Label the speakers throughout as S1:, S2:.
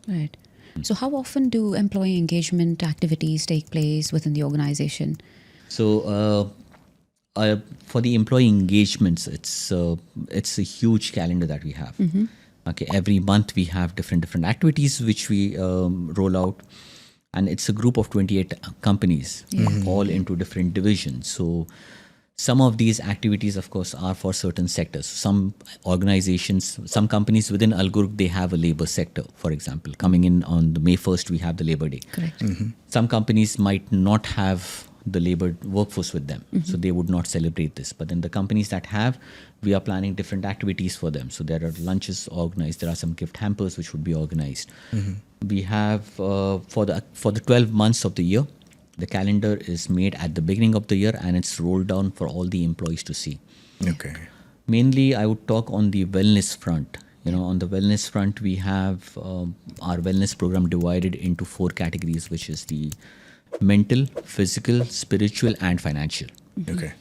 S1: Right. So how often do employee engagement activities take place within the organization?
S2: So for the employee engagements, it's a huge calendar that we have. Okay, every month we have different activities which we roll out, and it's a group of 28 companies, all into different divisions. So some of these activities, of course, are for certain sectors. Some organizations, some companies within Algorg, they have a labor sector, for example. Coming in on the May 1st, we have the Labor Day.
S1: Correct.
S2: Some companies might not have the labor workforce with them, so they would not celebrate this. But then the companies that have, we are planning different activities for them. So there are lunches organized, there are some gift hampers which would be organized. We have for the 12 months of the year, the calendar is made at the beginning of the year and it's rolled down for all the employees to see.
S3: Okay.
S2: Mainly, I would talk on the wellness front. On the wellness front, we have our wellness program divided into 4 categories, which is the mental, physical, spiritual, and financial.
S3: Okay.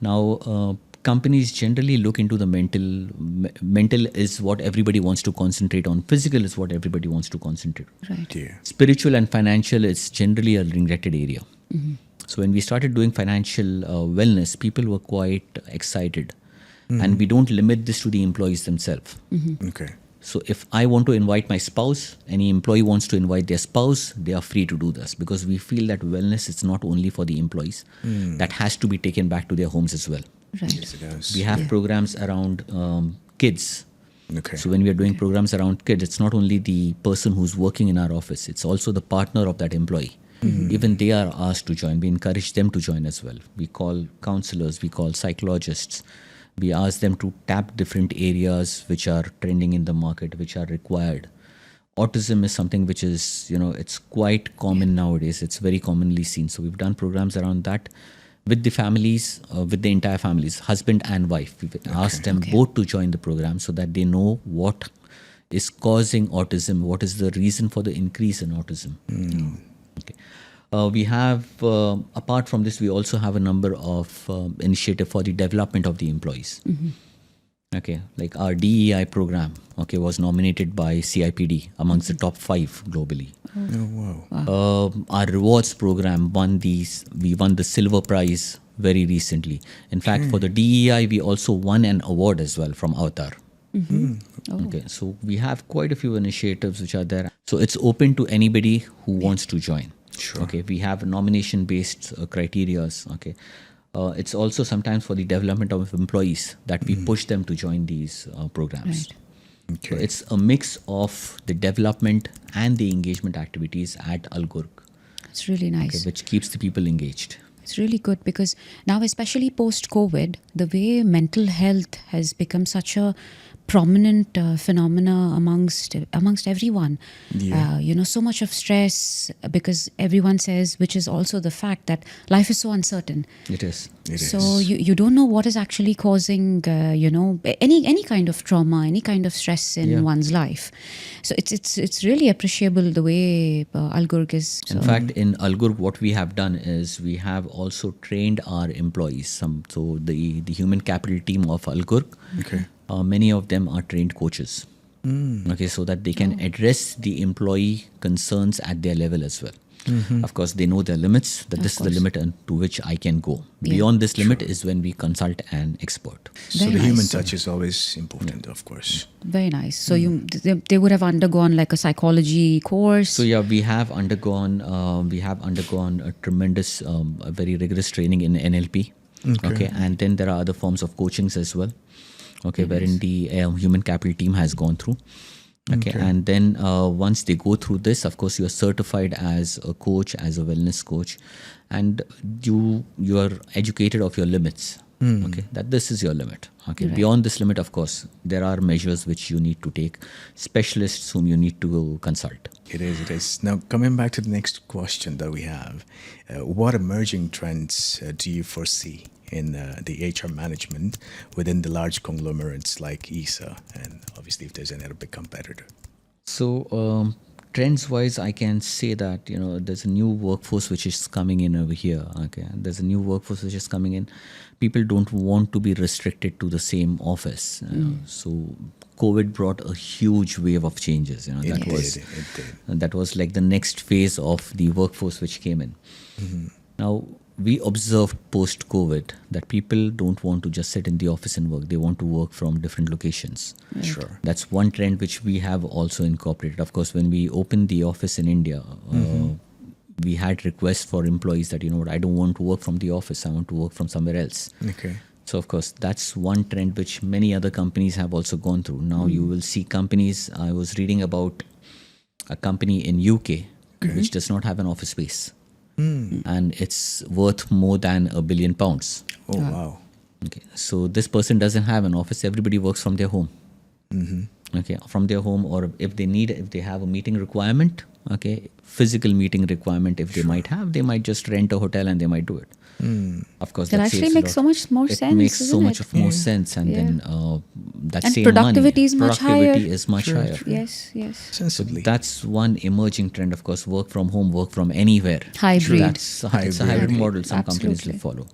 S2: Now, companies generally look into the mental. Mental is what everybody wants to concentrate on. Physical is what everybody wants to concentrate on.
S1: Right.
S3: Yeah.
S2: Spiritual and financial is generally a neglected area. So when we started doing financial wellness, people were quite excited. And we don't limit this to the employees themselves.
S3: Okay.
S2: So if I want to invite my spouse, any employee wants to invite their spouse, they are free to do this, because we feel that wellness is not only for the employees. That has to be taken back to their homes as well.
S1: Right.
S3: Yes, it does.
S2: We have programs around kids.
S3: Okay.
S2: So when we are doing programs around kids, it's not only the person who's working in our office, it's also the partner of that employee. Even they are asked to join. We encourage them to join as well. We call counselors, we call psychologists. We ask them to tap different areas which are trending in the market, which are required. Autism is something which is, it's quite common nowadays. It's very commonly seen. So we've done programs around that with the families, with the entire families, husband and wife. We've asked them both to join the program so that they know what is causing autism, what is the reason for the increase in autism. Okay. We have, apart from this, we also have a number of initiative for the development of the employees. Okay, like our DEI program, was nominated by CIPD amongst the top 5 globally.
S3: Oh, wow.
S2: Our rewards program we won the silver prize very recently. In fact, for the DEI, we also won an award as well from Altaf. Okay, so we have quite a few initiatives which are there. So it's open to anybody who wants to join.
S3: Sure.
S2: Okay, we have nomination-based criterias. Okay, it's also sometimes for the development of employees that we push them to join these programs.
S1: Right.
S3: Okay.
S2: So it's a mix of the development and the engagement activities at Algorg,
S1: It's really nice.
S2: which keeps the people engaged.
S1: It's really good because now, especially post-COVID, the way mental health has become such a prominent phenomena amongst everyone.
S3: Yeah.
S1: So much of stress because everyone says, which is also the fact that life is so uncertain.
S2: It is.
S3: It is.
S1: So you don't know what is actually causing, any kind of trauma, any kind of stress in one's life. So it's really appreciable the way Algorg is.
S2: In fact, in Algorg, what we have done is we have also trained our employees. So the human capital team of Algorg,
S3: Okay.
S2: many of them are trained coaches. Okay, so that they can address the employee concerns at their level as well. Of course, they know their limits, that this is the limit to which I can go. Beyond this limit is when we consult an expert.
S3: So
S1: Very
S3: the human
S1: nice.
S3: touch is always important, of course.
S1: Very nice. So they would have undergone like a psychology course.
S2: So yeah, we have undergone a tremendous, a very rigorous training in NLP. Okay, and then there are other forms of coachings as well. Okay, wherein the human capital team has gone through. Okay, and then once they go through this, of course, you are certified as a coach, as a wellness coach, and you are educated of your limits. Okay, that this is your limit. Okay, beyond this limit, of course, there are measures which you need to take, specialists whom you need to consult.
S3: It is. Now, coming back to the next question that we have, what emerging trends do you foresee in the HR management within the large conglomerates like ESA, and obviously if there's any other big competitor?
S2: So trends wise, I can say that there's a new workforce which is coming in over here. Okay, there's a new workforce which is coming in. People don't want to be restricted to the same office. So COVID brought a huge wave of changes. That was like the next phase of the workforce which came in. Now we observed post-COVID that people don't want to just sit in the office and work. They want to work from different locations.
S3: Sure.
S2: That's one trend which we have also incorporated. Of course, when we opened the office in India, we had requests for employees that, I don't want to work from the office. I want to work from somewhere else.
S3: Okay.
S2: So, of course, that's one trend which many other companies have also gone through. Now you will see companies, I was reading about a company in UK which does not have an office space. And it's worth more than £1 billion.
S3: Oh, wow.
S2: Okay, so this person doesn't have an office. Everybody works from their home. Okay, from their home, or if they have a meeting requirement, physical meeting requirement, if they might have, they might just rent a hotel and they might do it. Of course,
S1: that actually makes so much more sense.
S2: It makes so much more sense, and then that same productivity
S1: is much higher.
S2: Is much higher.
S1: Yes.
S3: Sensibly.
S2: That's one emerging trend. Of course, work from home, work from anywhere.
S1: Hybrid.
S2: It's a hybrid model. Some companies will follow.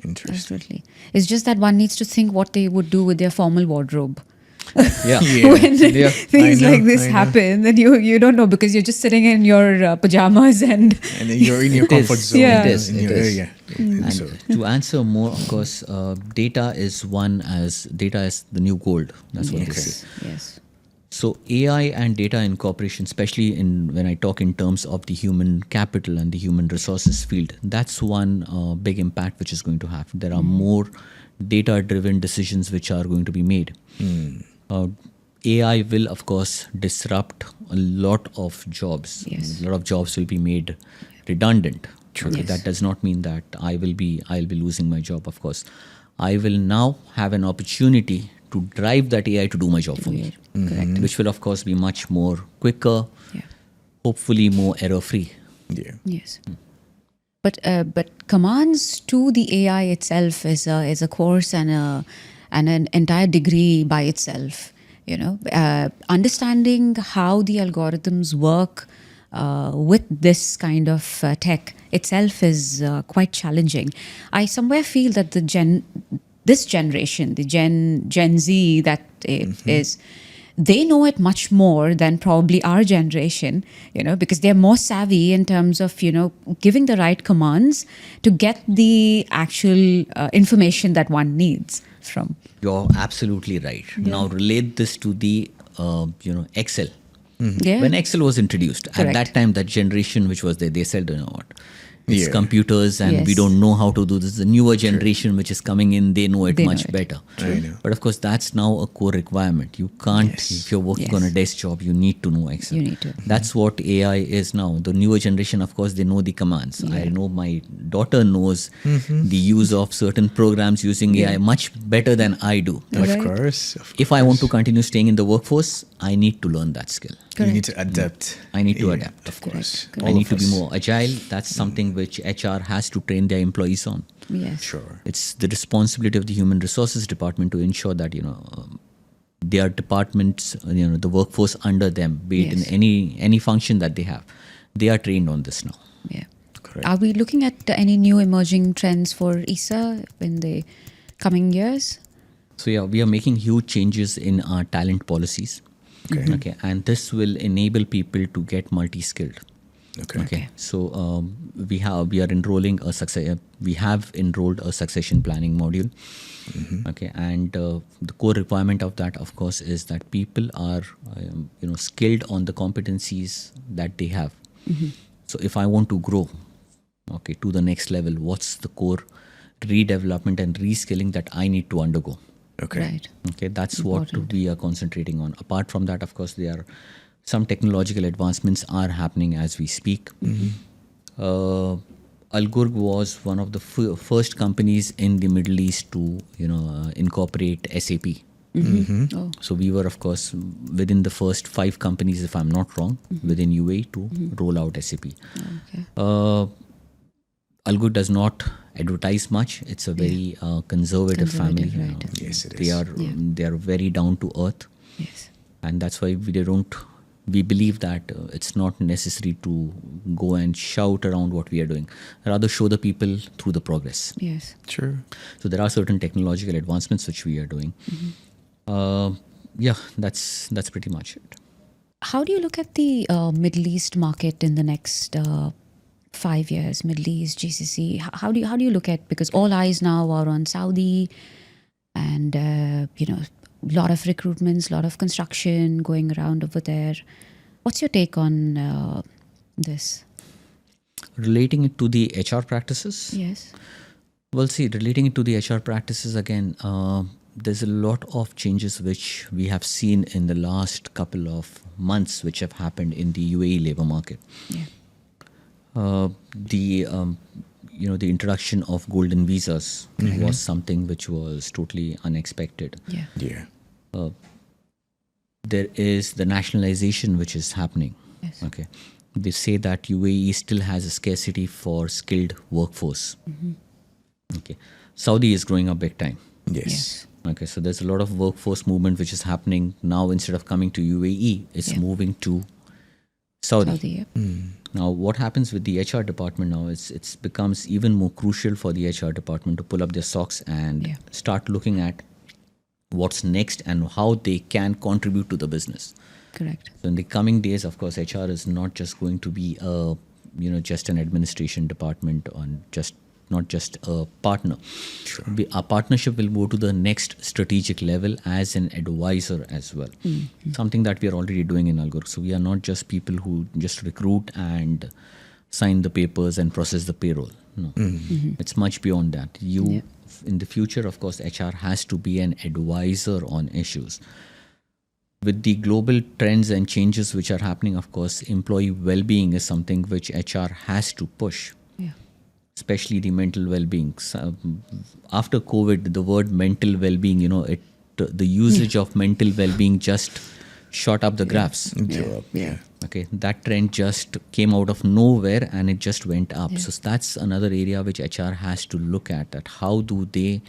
S3: Interesting.
S1: Absolutely. It's just that one needs to think what they would do with their formal wardrobe.
S2: Yeah.
S1: When things like this happen, then you don't know, because you're just sitting in your pajamas and
S3: you're in your comfort zone.
S1: Yeah.
S3: It is in your area.
S2: And to answer more, of course, data is the new gold. That's what they say.
S1: Yes.
S2: So AI and data incorporation, especially when I talk in terms of the human capital and the human resources field, that's one big impact which is going to happen. There are more data-driven decisions which are going to be made. AI will, of course, disrupt a lot of jobs.
S1: Yes.
S2: A lot of jobs will be made redundant.
S3: True.
S2: Okay,
S1: Yes.
S2: that does not mean that I'll be losing my job. Of course, I will now have an opportunity to drive that AI to do my job for me.
S1: Correct.
S2: Which will, of course, be much more quicker,
S1: Yeah.
S2: hopefully more error-free.
S3: Yeah.
S1: Yes. But commands to the AI itself is a course and an entire degree by itself. Understanding how the algorithms work with this kind of tech itself is quite challenging. I somewhere feel that this generation, the Gen Z that is, they know it much more than probably our generation, because they're more savvy in terms of, giving the right commands to get the actual information that one needs from.
S2: You're absolutely right. Now relate this to the, Excel.
S1: Yeah.
S2: When Excel was introduced,
S1: Correct.
S2: at that time, that generation which was there, they said, what? It's
S3: Yeah.
S2: computers and we
S1: Yes.
S2: don't know how to do this. The newer generation which is coming in, they know it
S1: They know
S2: much
S1: it.
S2: better.
S3: I know.
S2: But of course, that's now a core requirement. You can't,
S3: Yes.
S2: if you're working
S1: Yes.
S2: on a desk job, you need to know Excel.
S1: You need to.
S2: That's what AI is now. The newer generation, of course, they know the commands. I know my daughter knows the use of certain programs using AI much better than I do.
S3: Of
S1: Right.
S3: course.
S2: If I want to continue staying in the workforce, I need to learn that skill.
S3: You need to adapt.
S2: I need to
S3: Yeah,
S2: adapt.
S3: Of course.
S1: Correct.
S2: I
S3: All
S2: need
S3: of
S2: to be
S3: us.
S2: more agile. That's something which HR has to train their employees on.
S1: Yes.
S3: Sure.
S2: It's the responsibility of the human resources department to ensure that their departments, the workforce under them, be it in
S1: Yes.
S2: any function that they have, they are trained on this now.
S1: Yeah.
S3: Correct.
S1: Are we looking at any new emerging trends for ISA in the coming years?
S2: So we are making huge changes in our talent policies. Okay, and this will enable people to get multi-skilled. Okay. So we are enrolling we have enrolled a succession planning module. Okay, and the core requirement of that, of course, is that people are skilled on the competencies that they have. So if I want to grow, to the next level, what's the core redevelopment and reskilling that I need to undergo?
S3: Okay.
S1: Right.
S2: Okay, that's
S1: Important.
S2: what we are concentrating on. Apart from that, of course, there are some technological advancements are happening as we speak. Algorg was one of the first companies in the Middle East to incorporate SAP.
S1: Oh.
S2: So we were, of course, within the first 5 companies, if I'm not wrong, within UAE to roll out SAP.
S1: Okay.
S2: Algorg does not advertise much. It's a very conservative family.
S1: Right.
S3: Yes, it
S2: They
S3: is.
S2: are they are very down to earth,
S1: Yes.
S2: and that's why we don't we believe that it's not necessary to go and shout around what we are doing. Rather, show the people through the progress.
S1: Yes.
S3: True.
S2: So there are certain technological advancements which we are doing. Yeah, that's pretty much it.
S1: How do you look at the Middle East market in the next 5 years? Middle East, GCC. How do you look at, because all eyes now are on Saudi, and a lot of recruitments, a lot of construction going around over there. What's your take on this?
S2: Relating it to the HR practices?
S1: Yes.
S2: Well, see, relating it to the HR practices again, there's a lot of changes which we have seen in the last couple of months which have happened in the UAE labor market.
S1: Yeah.
S2: The introduction of golden visas was something which was totally unexpected.
S1: Yeah.
S3: Yeah.
S2: There is the nationalization which is happening.
S1: Yes.
S2: Okay. They say that UAE still has a scarcity for skilled workforce. Okay. Saudi is growing up big time.
S3: Yes.
S2: Okay, so there's a lot of workforce movement which is happening now. Instead of coming to UAE, it's moving to Saudi.
S1: Yeah.
S2: Now, what happens with the HR department now is it becomes even more crucial for the HR department to pull up their socks and start looking at what's next and how they can contribute to the business.
S1: Correct.
S2: So in the coming days, of course, HR is not just going to be just an administration department on not just a partner.
S3: Sure.
S2: Our partnership will go to the next strategic level as an advisor as well. Something that we are already doing in Algur. So we are not just people who just recruit and sign the papers and process the payroll. No, it's much beyond that. In the future, of course, HR has to be an advisor on issues. With the global trends and changes which are happening, of course, employee well-being is something which HR has to push. Especially the mental well-being. After COVID, the word mental well-being, the usage of mental well-being just shot up the graphs.
S3: Yeah.
S2: Okay, that trend just came out of nowhere and it just went up. So that's another area which HR has to look at. That how do they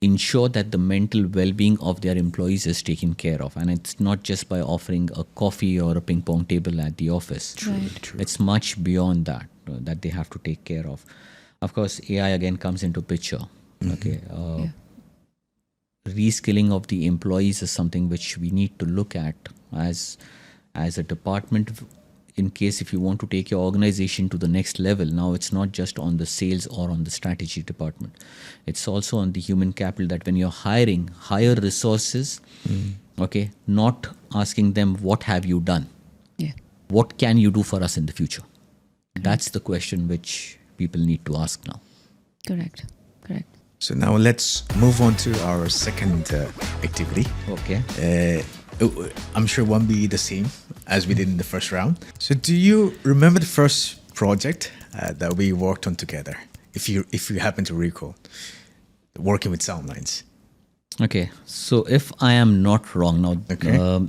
S2: ensure that the mental well-being of their employees is taken care of, and it's not just by offering a coffee or a ping pong table at the office.
S3: True.
S2: It's much beyond that that they have to take care of. Of course, AI again comes into picture. Okay, reskilling of the employees is something which we need to look at as a department. In case if you want to take your organization to the next level, now it's not just on the sales or on the strategy department. It's also on the human capital, that when you're hiring, hire resources, okay, not asking them, what have you done? What can you do for us in the future? That's the question which people need to ask now.
S1: Correct.
S3: So now let's move on to our second activity.
S2: Okay.
S3: I'm sure it won't be the same as we did in the first round. So do you remember the first project that we worked on together? If you happen to recall, working with Soundlines.
S2: Okay, so if I am not wrong now,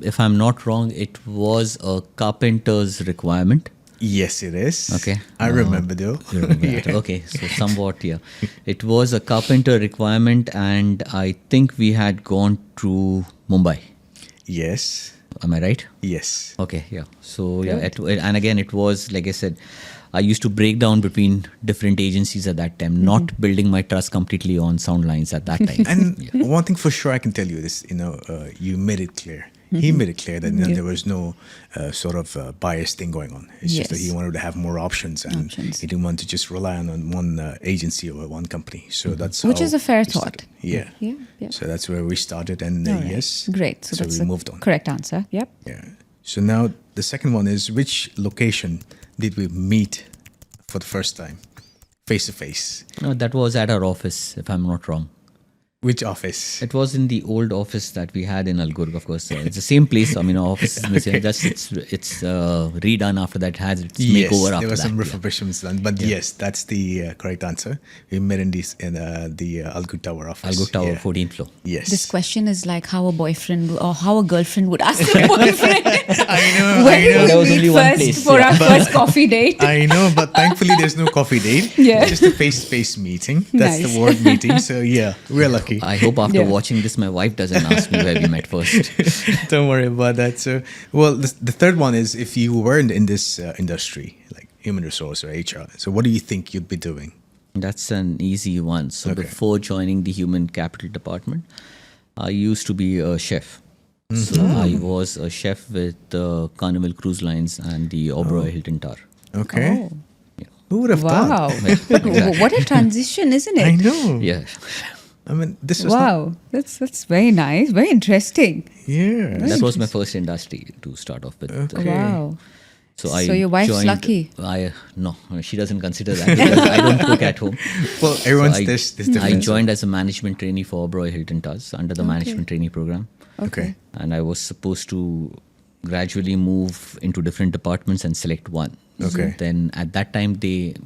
S2: if I'm not wrong, it was a carpenter's requirement.
S3: Yes, it is.
S2: Okay.
S3: I remember though.
S2: You remember that? Okay, so somewhat, yeah. It was a carpenter requirement, and I think we had gone to Mumbai.
S3: Yes.
S2: Am I right?
S3: Yes.
S2: Okay, yeah. So, yeah, and again, it was, like I said, I used to break down between different agencies at that time, not building my trust completely on Soundlines at that time.
S3: And one thing for sure I can tell you is, you made it clear. He made it clear that there was no sort of bias thing going on. It's just that he wanted to have more options, and he didn't want to just rely on one agency or one company. So that's
S1: which is a fair thought.
S3: Yeah. So that's where we started, and yes,
S1: great.
S3: So
S1: that's
S3: we moved on.
S1: Correct answer. Yep.
S3: Yeah. So now the second one is, which location did we meet for the first time, face to face?
S2: No, that was at our office, if I'm not wrong.
S3: Which office?
S2: It was in the old office that we had in Algurg, of course. It's the same place. I mean, our office is missing. Just it's redone after that. Has its makeover after that.
S3: There were some refurbishments done, but yes, that's the correct answer. We met in the Algurg Tower office.
S2: Algurg Tower, 14th floor.
S3: Yes.
S1: This question is like how a boyfriend or how a girlfriend would ask their boyfriend.
S3: I know.
S2: There was only one
S1: first
S2: place.
S1: For our first coffee date.
S3: I know, but thankfully there's no coffee date.
S1: Yeah.
S3: Just a face-to-face meeting. That's
S1: Nice.
S3: the word meeting. So yeah, we're lucky. lucky.
S2: I hope after
S1: Yeah.
S2: watching this, my wife doesn't ask me where we met first.
S3: Don't worry about that. So, well, the third one is if you weren't in this industry, like human resource or HR, so what do you think you'd be doing?
S2: That's an easy one. So
S3: Okay.
S2: before joining the human capital department, I used to be a chef. So I was a chef with Carnival Cruise Lines and the Oberoi Hilton Tower.
S3: Okay.
S1: Oh.
S3: Who would have
S1: Wow.
S3: thought?
S2: Exactly.
S1: What a transition, isn't it?
S3: I know.
S2: Yeah.
S3: I mean, this was not,
S1: Wow. That's very nice. Very interesting.
S3: yeah.
S2: That was my first industry to start off with.
S3: Okay.
S1: Wow.
S2: So
S1: your wife's
S2: joined-
S1: lucky.
S2: No, she doesn't consider that because I don't cook at home.
S3: Well, everyone's
S2: So
S3: this
S2: I
S3: different.
S2: joined as a management trainee for Oberoi Hilton Towers under the management trainee program.
S3: Okay.
S2: And I was supposed to gradually move into different departments and select one.
S3: Okay.
S2: So then at that time, the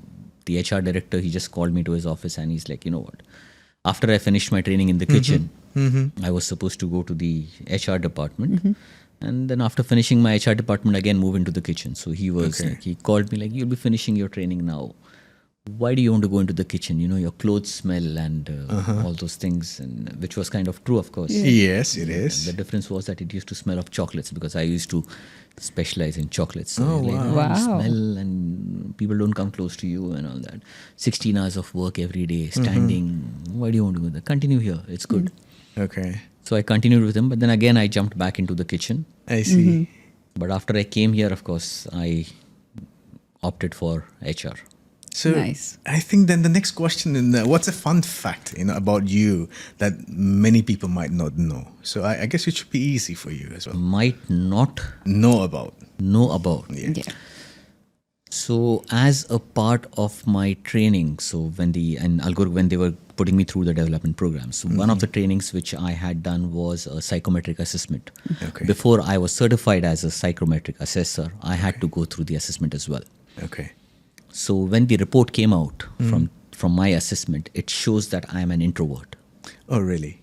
S2: HR director, he just called me to his office and he's like, you know what? After I finished my training in the kitchen, I was supposed to go to the HR department. And then after finishing my HR department, again move into the kitchen. So he was
S3: Okay.
S2: like, he called me like, you'll be finishing your training now. Why do you want to go into the kitchen? You know, your clothes smell and all those things, and which was kind of true, of course.
S3: Yes, it is.
S2: The difference was that it used to smell of chocolates because I used to specialize in chocolates. So
S3: Oh,
S2: it's like,
S3: wow.
S2: you
S1: Wow.
S2: smell and people don't come close to you and all that. 16 hours of work every day, standing. Why do you want to go there? Continue here. It's good.
S3: Okay.
S2: So I continued with him, but then again I jumped back into the kitchen.
S3: I see.
S2: But after I came here, of course, I opted for HR.
S3: So
S1: Nice.
S3: I think then the next question is what's a fun fact about you that many people might not know? So I guess it should be easy for you as well.
S2: Might not
S3: Know about.
S2: know about.
S1: Yeah.
S2: So as a part of my training, so when they were putting me through the development program, so one of the trainings which I had done was a psychometric assessment.
S3: Okay.
S2: Before I was certified as a psychometric assessor, I had to go through the assessment as well.
S3: Okay.
S2: So when the report came out from my assessment, it shows that I am an introvert.
S3: Oh, really?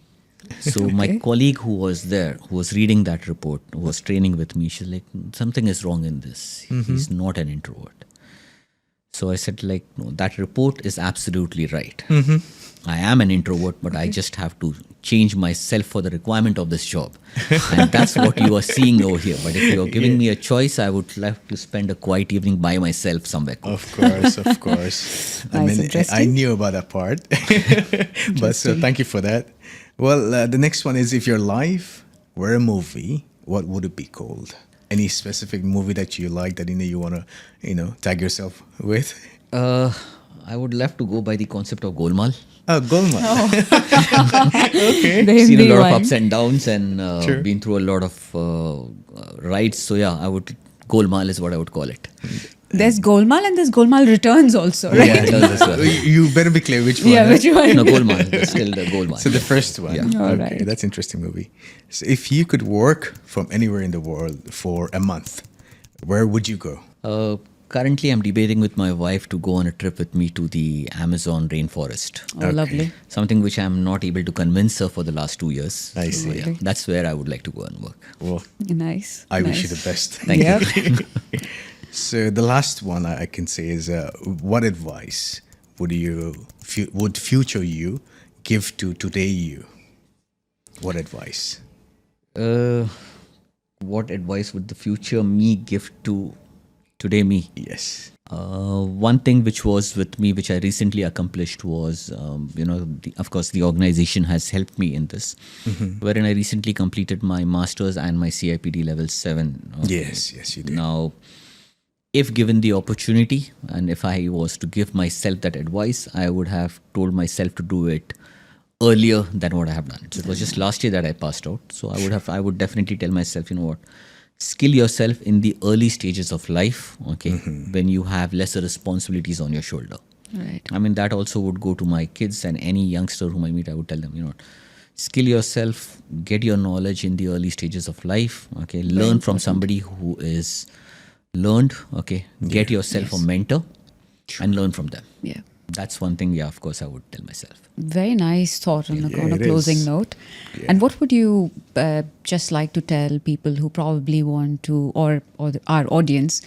S2: So my colleague who was there, who was reading that report, who was training with me, she's like, something is wrong in this. He's not an introvert. So I said, like, no, that report is absolutely right. I am an introvert, but I just have to change myself for the requirement of this job. And that's what you are seeing over here. But if you're giving me a choice, I would love to spend a quiet evening by myself somewhere.
S3: Of course, of course. I
S1: Nice,
S3: mean, I
S1: interesting.
S3: knew about that part. But so thank you for that. Well, the next one is if your life were a movie, what would it be called? Any specific movie that you like that you want to, tag yourself with?
S2: I would love to go by the concept of Golmaal.
S3: Oh, Golmaal. Okay.
S1: The
S2: Seen a
S1: Hindi
S2: lot
S1: one.
S2: of ups and downs and
S3: Sure.
S2: been through a lot of rides. So yeah, Golmaal is what I would call it.
S1: There's Golmaal and there's Golmaal Returns also, right?
S2: Yeah, it does as well.
S3: You better be clear which one.
S1: Yeah, which one?
S2: No, Golmaal. Still the Golmaal.
S3: So the first one.
S2: Yeah.
S1: All
S3: Okay,
S1: right.
S3: that's interesting movie. So if you could work from anywhere in the world for a month, where would you go?
S2: Currently, I'm debating with my wife to go on a trip with me to the Amazon rainforest.
S1: Oh, lovely.
S2: Something which I'm not able to convince her for the last 2 years.
S3: I see.
S2: Yeah, that's where I would like to go and work.
S3: Well,
S1: Nice.
S3: I wish you
S1: nice.
S3: the best.
S2: Thank
S1: Yep.
S2: you.
S3: So the last one I can say is, what advice would future you give to today you? What advice?
S2: What advice would the future me give to today me?
S3: Yes.
S2: One thing which was with me, which I recently accomplished was, of course, the organization has helped me in this, wherein I recently completed my master's and my CIPD level 7.
S3: Yes, you did.
S2: Now, if given the opportunity and if I was to give myself that advice, I would have told myself to do it earlier than what I have done. So it was just last year that I passed out. So I would definitely tell myself, you know what, skill yourself in the early stages of life, okay, when you have lesser responsibilities on your shoulder.
S1: Right.
S2: I mean, that also would go to my kids and any youngster whom I meet. I would tell them, you know what, skill yourself, get your knowledge in the early stages of life, okay, learn from somebody who is learned, okay, get yourself a mentor and learn from them.
S1: Yeah.
S2: That's one thing, yeah, of course, I would tell myself.
S1: Very nice thought on
S3: Yeah,
S1: a
S3: it
S1: closing
S3: is.
S1: note.
S3: Yeah.
S1: And what would you just like to tell people who probably want to, or our audience,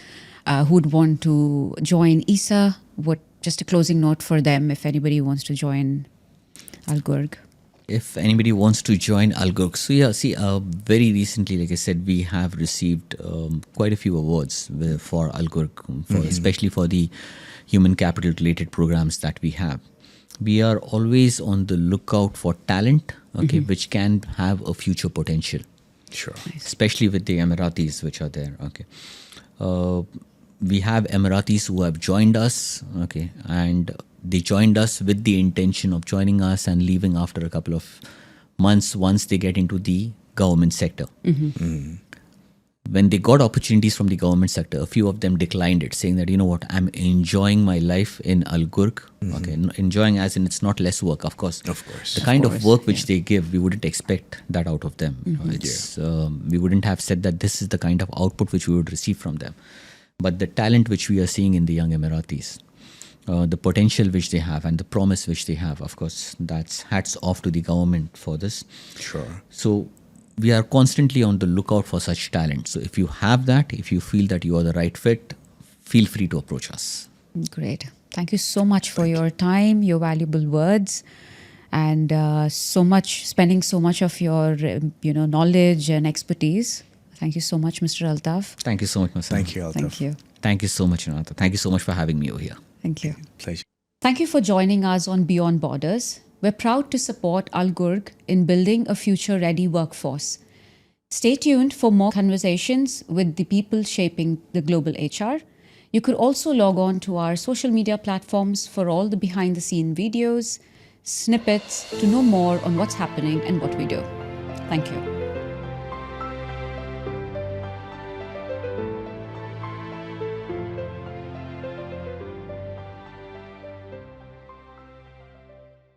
S1: who'd want to join ISA? What just a closing note for them if anybody wants to join Al Ghurg?
S2: If anybody wants to join Algorg, so yeah, see, very recently, like I said, we have received quite a few awards for Algorg, especially for the human capital related programs that we have. We are always on the lookout for talent, okay, which can have a future potential.
S3: Sure.
S2: Especially with the Emiratis which are there, okay. We have Emiratis who have joined us, okay, and they joined us with the intention of joining us and leaving after a couple of months once they get into the government sector. When they got opportunities from the government sector, a few of them declined it, saying that, you know what, I'm enjoying my life in Algorg. Okay, enjoying as in it's not less work, of course.
S3: Of course.
S2: The kind of work which they give, we wouldn't expect that out of them. It's we wouldn't have said that this is the kind of output which we would receive from them. But the talent which we are seeing in the young Emiratis, the potential which they have and the promise which they have, of course, that's hats off to the government for this.
S3: Sure.
S2: So we are constantly on the lookout for such talent. So if you have that, if you feel that you are the right fit, feel free to approach us.
S1: Great. Thank you so much for your time, your valuable words, and spending so much of your knowledge and expertise. Thank you so much, Mr. Altaf.
S2: Thank you so much, Masama.
S3: Thank you, Altaf.
S1: Thank you.
S2: Thank you so much, Renata. Thank you so much for having me over here.
S1: Thank you.
S3: Pleasure.
S1: Thank you for joining us on Beyond Borders. We're proud to support Algorg in building a future-ready workforce. Stay tuned for more conversations with the people shaping the global HR. You could also log on to our social media platforms for all the behind-the-scene videos, snippets to know more on what's happening and what we do. Thank you.